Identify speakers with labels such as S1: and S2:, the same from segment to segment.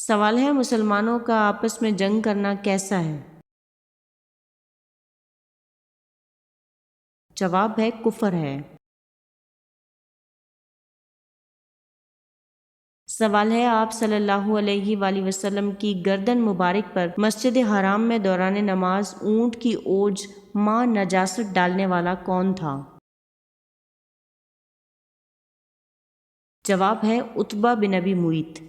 S1: سوال ہے مسلمانوں کا آپس میں جنگ کرنا کیسا ہے؟ جواب ہے کفر ہے۔ سوال ہے آپ صلی اللہ علیہ وآلہ وسلم کی گردن مبارک پر مسجد حرام میں دوران نماز اونٹ کی اوج ماں نجاست ڈالنے والا کون تھا؟ جواب ہے عتبہ بن ابی معیط۔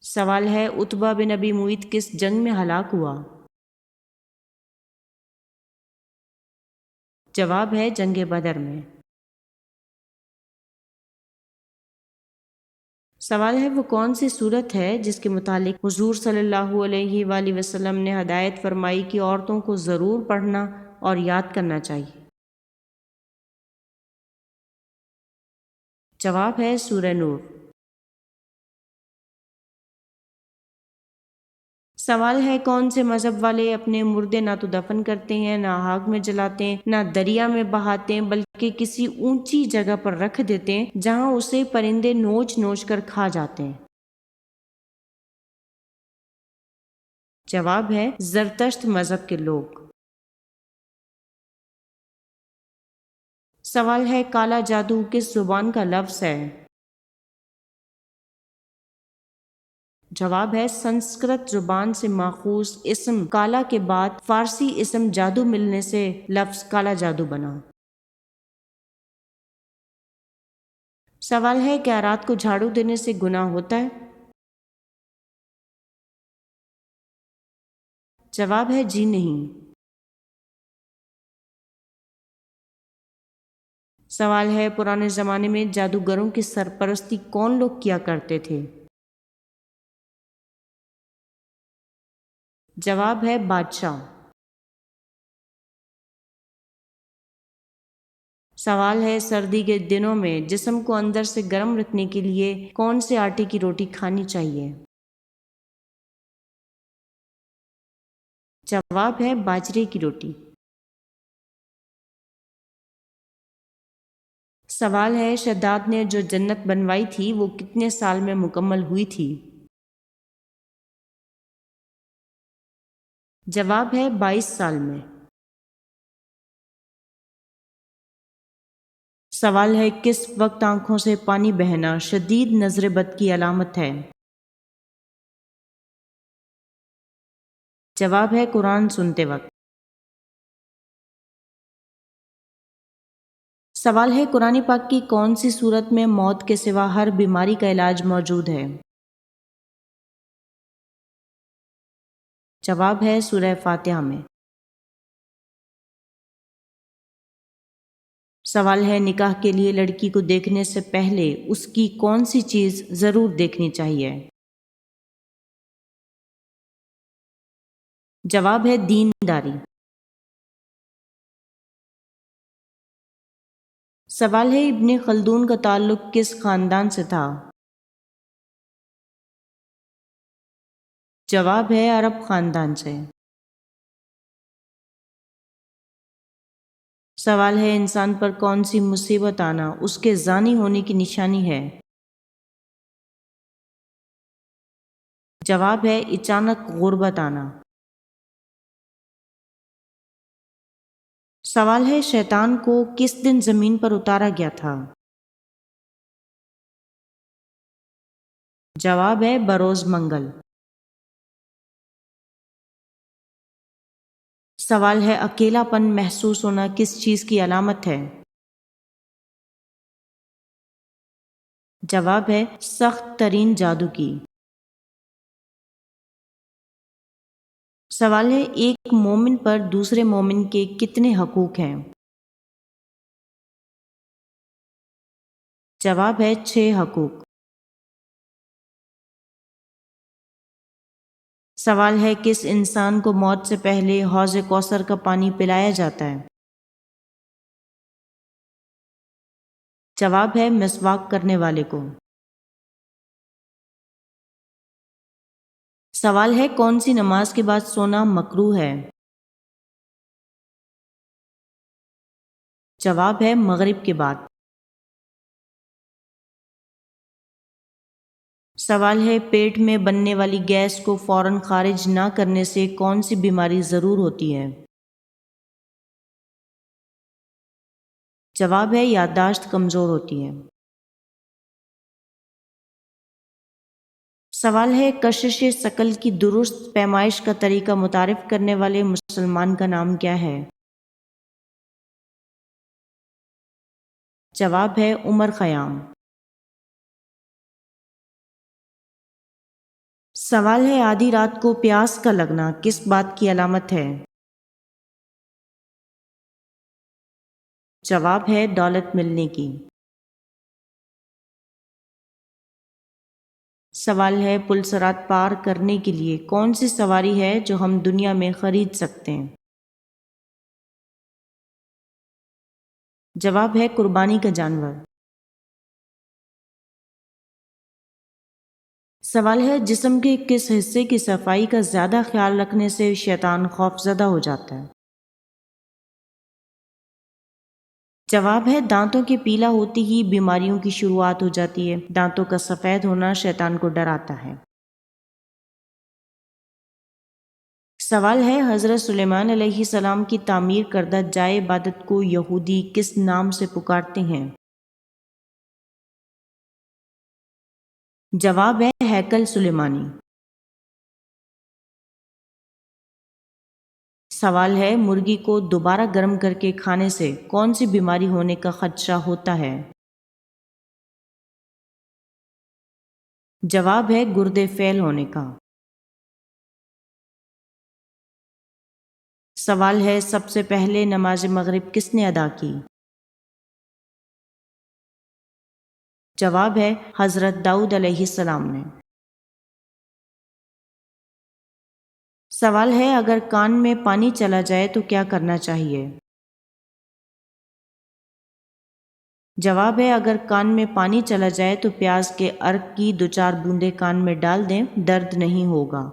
S1: سوال ہے عتبہ بن ابی معیط کس جنگ میں ہلاک ہوا؟ جواب ہے جنگ بدر میں۔ سوال ہے وہ کون سی صورت ہے جس کے متعلق حضور صلی اللہ علیہ وآلہ وسلم نے ہدایت فرمائی کہ عورتوں کو ضرور پڑھنا اور یاد کرنا چاہیے؟ جواب ہے سورہ نور۔ سوال ہے کون سے مذہب والے اپنے مردے نہ تو دفن کرتے ہیں، نہ آگ میں جلاتے ہیں، نہ دریا میں بہاتے ہیں، بلکہ کسی اونچی جگہ پر رکھ دیتے ہیں جہاں اسے پرندے نوچ نوچ کر کھا جاتے ہیں؟ جواب ہے زرتشت مذہب کے لوگ۔ سوال ہے کالا جادو کس زبان کا لفظ ہے؟ جواب ہے سنسکرت زبان سے ماخوذ اسم کالا کے بعد فارسی اسم جادو ملنے سے لفظ کالا جادو بنا۔ سوال ہے کیا رات کو جھاڑو دینے سے گناہ ہوتا ہے؟ جواب ہے جی نہیں۔ سوال ہے پرانے زمانے میں جادوگروں کی سرپرستی کون لوگ کیا کرتے تھے؟ جواب ہے بادشاہ۔ سوال ہے سردی کے دنوں میں جسم کو اندر سے گرم رکھنے کے لیے کون سے آٹے کی روٹی کھانی چاہیے؟ جواب ہے باجرے کی روٹی۔ سوال ہے شداد نے جو جنت بنوائی تھی وہ کتنے سال میں مکمل ہوئی تھی؟ جواب ہے 22 سال میں۔ سوال ہے کس وقت آنکھوں سے پانی بہنا شدید نظر بد کی علامت ہے؟ جواب ہے قرآن سنتے وقت۔ سوال ہے قرآن پاک کی کون سی صورت میں موت کے سوا ہر بیماری کا علاج موجود ہے؟ جواب ہے سورہ فاتحہ میں۔ سوال ہے نکاح کے لیے لڑکی کو دیکھنے سے پہلے اس کی کون سی چیز ضرور دیکھنی چاہیے؟ جواب ہے دینداری۔ سوال ہے ابن خلدون کا تعلق کس خاندان سے تھا؟ جواب ہے عرب خاندان سے۔ سوال ہے انسان پر کون سی مصیبت آنا اس کے زانی ہونے کی نشانی ہے؟ جواب ہے اچانک غربت آنا۔ سوال ہے شیطان کو کس دن زمین پر اتارا گیا تھا؟ جواب ہے بروز منگل۔ سوال ہے اکیلا پن محسوس ہونا کس چیز کی علامت ہے؟ جواب ہے سخت ترین جادو کی۔ سوال ہے ایک مومن پر دوسرے مومن کے کتنے حقوق ہیں؟ جواب ہے 6 حقوق۔ سوال ہے کس انسان کو موت سے پہلے حوض کوثر کا پانی پلایا جاتا ہے؟ جواب ہے مسواک کرنے والے کو۔ سوال ہے کون سی نماز کے بعد سونا مکروہ ہے؟ جواب ہے مغرب کے بعد۔ سوال ہے پیٹ میں بننے والی گیس کو فوراً خارج نہ کرنے سے کون سی بیماری ضرور ہوتی ہے؟ جواب ہے یادداشت کمزور ہوتی ہے۔ سوال ہے کشش ثقل کی درست پیمائش کا طریقہ متعارف کرنے والے مسلمان کا نام کیا ہے؟ جواب ہے عمر خیام۔ سوال ہے آدھی رات کو پیاس کا لگنا کس بات کی علامت ہے؟ جواب ہے دولت ملنے کی۔ سوال ہے پلسرات پار کرنے کے لیے کون سی سواری ہے جو ہم دنیا میں خرید سکتے ہیں؟ جواب ہے قربانی کا جانور۔ سوال ہے جسم کے کس حصے کی صفائی کا زیادہ خیال رکھنے سے شیطان خوفزدہ ہو جاتا ہے؟ جواب ہے دانتوں کے پیلا ہوتے ہی بیماریوں کی شروعات ہو جاتی ہے۔ دانتوں کا سفید ہونا شیطان کو ڈراتا ہے۔ سوال ہے حضرت سلیمان علیہ السلام کی تعمیر کردہ جائے عبادت کو یہودی کس نام سے پکارتے ہیں؟ جواب ہے ہیکل سلیمانی۔ سوال ہے مرغی کو دوبارہ گرم کر کے کھانے سے کون سی بیماری ہونے کا خدشہ ہوتا ہے؟ جواب ہے گردے فیل ہونے کا۔ سوال ہے سب سے پہلے نماز مغرب کس نے ادا کی؟ جواب ہے حضرت داؤد علیہ السلام نے۔ سوال ہے اگر کان میں پانی چلا جائے تو کیا کرنا چاہیے؟ جواب ہے اگر کان میں پانی چلا جائے تو پیاز کے عرق کی 2-4 بوندیں کان میں ڈال دیں، درد نہیں ہوگا۔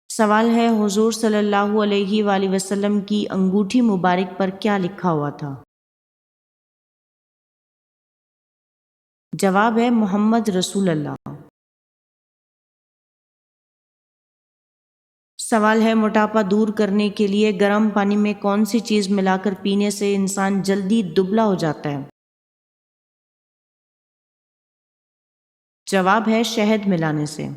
S1: سوال ہے حضور صلی اللہ علیہ وآلہ وسلم کی انگوٹھی مبارک پر کیا لکھا ہوا تھا؟ جواب ہے محمد رسول اللہ۔ سوال ہے موٹاپا دور کرنے کے لیے گرم پانی میں کون سی چیز ملا کر پینے سے انسان جلدی دبلا ہو جاتا ہے؟ جواب ہے شہد ملانے سے۔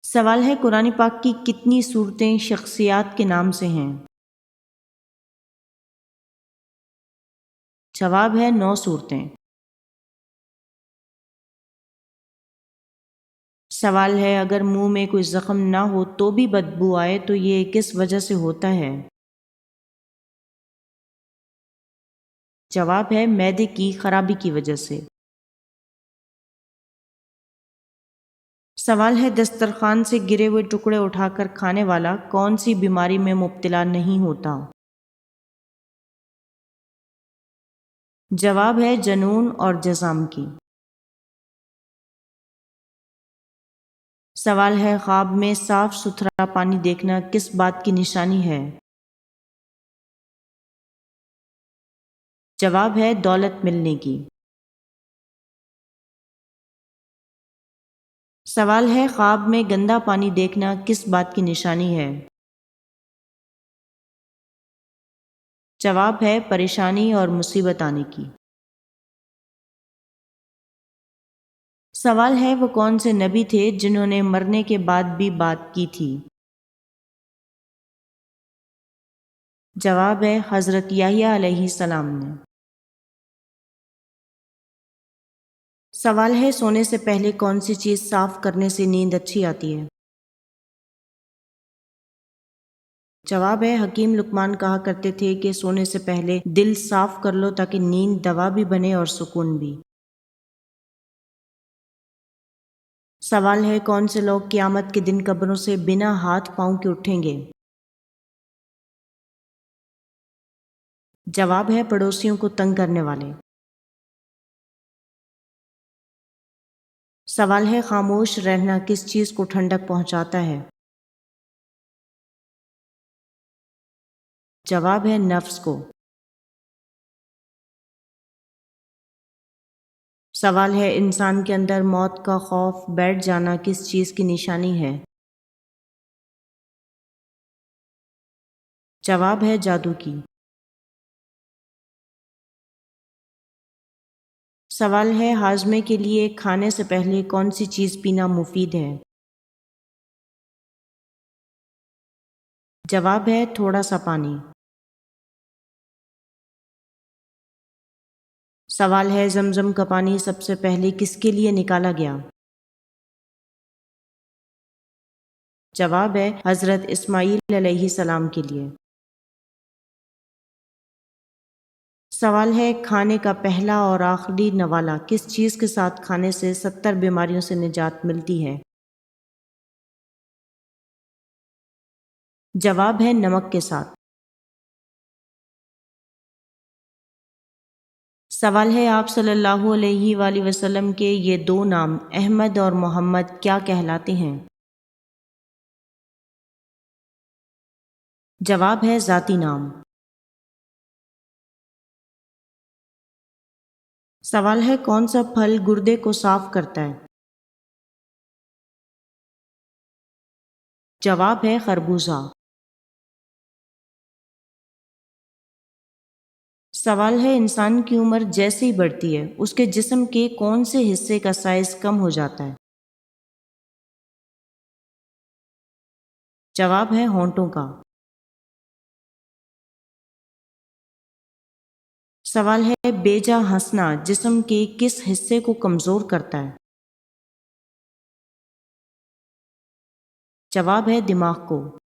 S1: سوال ہے قرآن پاک کی کتنی صورتیں شخصیات کے نام سے ہیں؟ جواب ہے 9 صورتیں۔ سوال ہے اگر منہ میں کوئی زخم نہ ہو تو بھی بدبو آئے تو یہ کس وجہ سے ہوتا ہے؟ جواب ہے معدے کی خرابی کی وجہ سے۔ سوال ہے دسترخوان سے گرے ہوئے ٹکڑے اٹھا کر کھانے والا کون سی بیماری میں مبتلا نہیں ہوتا؟ جواب ہے جنون اور جذام کی۔ سوال ہے خواب میں صاف ستھرا پانی دیکھنا کس بات کی نشانی ہے؟ جواب ہے دولت ملنے کی۔ سوال ہے خواب میں گندا پانی دیکھنا کس بات کی نشانی ہے؟ جواب ہے پریشانی اور مصیبت آنے کی۔ سوال ہے وہ کون سے نبی تھے جنہوں نے مرنے کے بعد بھی بات کی تھی؟ جواب ہے حضرت یحییٰ علیہ السلام نے۔ سوال ہے سونے سے پہلے کون سی چیز صاف کرنے سے نیند اچھی آتی ہے؟ جواب ہے حکیم لقمان کہا کرتے تھے کہ سونے سے پہلے دل صاف کر لو تاکہ نیند دوا بھی بنے اور سکون بھی۔ سوال ہے کون سے لوگ قیامت کے دن قبروں سے بنا ہاتھ پاؤں کے اٹھیں گے؟ جواب ہے پڑوسیوں کو تنگ کرنے والے۔ سوال ہے خاموش رہنا کس چیز کو ٹھنڈک پہنچاتا ہے؟ جواب ہے نفس کو۔ سوال ہے انسان کے اندر موت کا خوف بیٹھ جانا کس چیز کی نشانی ہے؟ جواب ہے جادو کی۔ سوال ہے ہاضمے کے لیے کھانے سے پہلے کون سی چیز پینا مفید ہے؟ جواب ہے تھوڑا سا پانی۔ سوال ہے زمزم کا پانی سب سے پہلے کس کے لیے نکالا گیا؟ جواب ہے حضرت اسماعیل علیہ السلام کے لیے۔ سوال ہے کھانے کا پہلا اور آخری نوالا کس چیز کے ساتھ کھانے سے 70 بیماریوں سے نجات ملتی ہے؟ جواب ہے نمک کے ساتھ۔ سوال ہے آپ صلی اللہ علیہ وآلہ وسلم کے یہ دو نام احمد اور محمد کیا کہلاتے ہیں؟ جواب ہے ذاتی نام۔ سوال ہے کون سا پھل گردے کو صاف کرتا ہے؟ جواب ہے خربوزہ۔ سوال ہے انسان کی عمر جیسے ہی بڑھتی ہے اس کے جسم کے کون سے حصے کا سائز کم ہو جاتا ہے؟ جواب ہے ہونٹوں کا۔ سوال ہے بیجا ہنسنا جسم کے کس حصے کو کمزور کرتا ہے؟ جواب ہے دماغ کو۔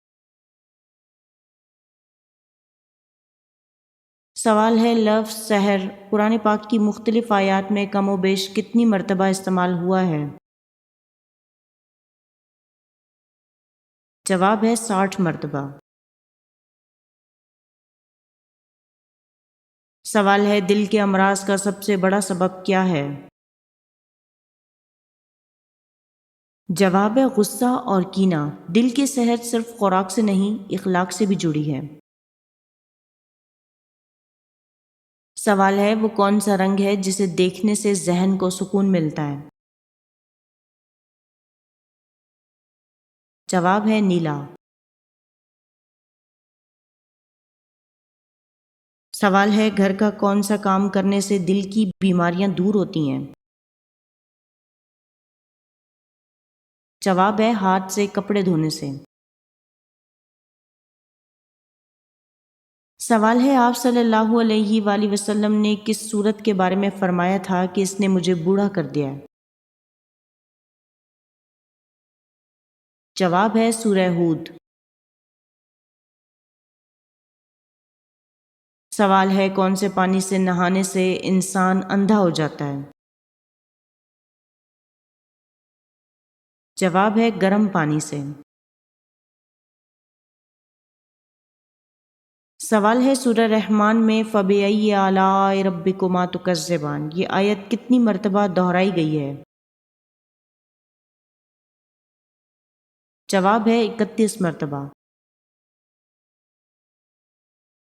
S1: سوال ہے لفظ سحر قرآن پاک کی مختلف آیات میں کم و بیش کتنی مرتبہ استعمال ہوا ہے؟ جواب ہے 60 مرتبہ۔ سوال ہے دل کے امراض کا سب سے بڑا سبب کیا ہے؟ جواب ہے غصہ اور کینہ۔ دل کی صحت صرف خوراک سے نہیں اخلاق سے بھی جڑی ہے۔ سوال ہے وہ کون سا رنگ ہے جسے دیکھنے سے ذہن کو سکون ملتا ہے؟ جواب ہے نیلا۔ سوال ہے گھر کا کون سا کام کرنے سے دل کی بیماریاں دور ہوتی ہیں؟ جواب ہے ہاتھ سے کپڑے دھونے سے۔ سوال ہے آپ صلی اللہ علیہ وآلہ وسلم نے کس سورت کے بارے میں فرمایا تھا کہ اس نے مجھے بوڑھا کر دیا ہے؟ جواب ہے سورہ ہود۔ سوال ہے کون سے پانی سے نہانے سے انسان اندھا ہو جاتا ہے؟ جواب ہے گرم پانی سے۔ سوال ہے سورہ رحمان میں فَبِأَيِّ آلَاءِ رَبِّكُمَا تُكَذِّبَانِ یہ آیت کتنی مرتبہ دہرائی گئی ہے؟ جواب ہے 31 مرتبہ۔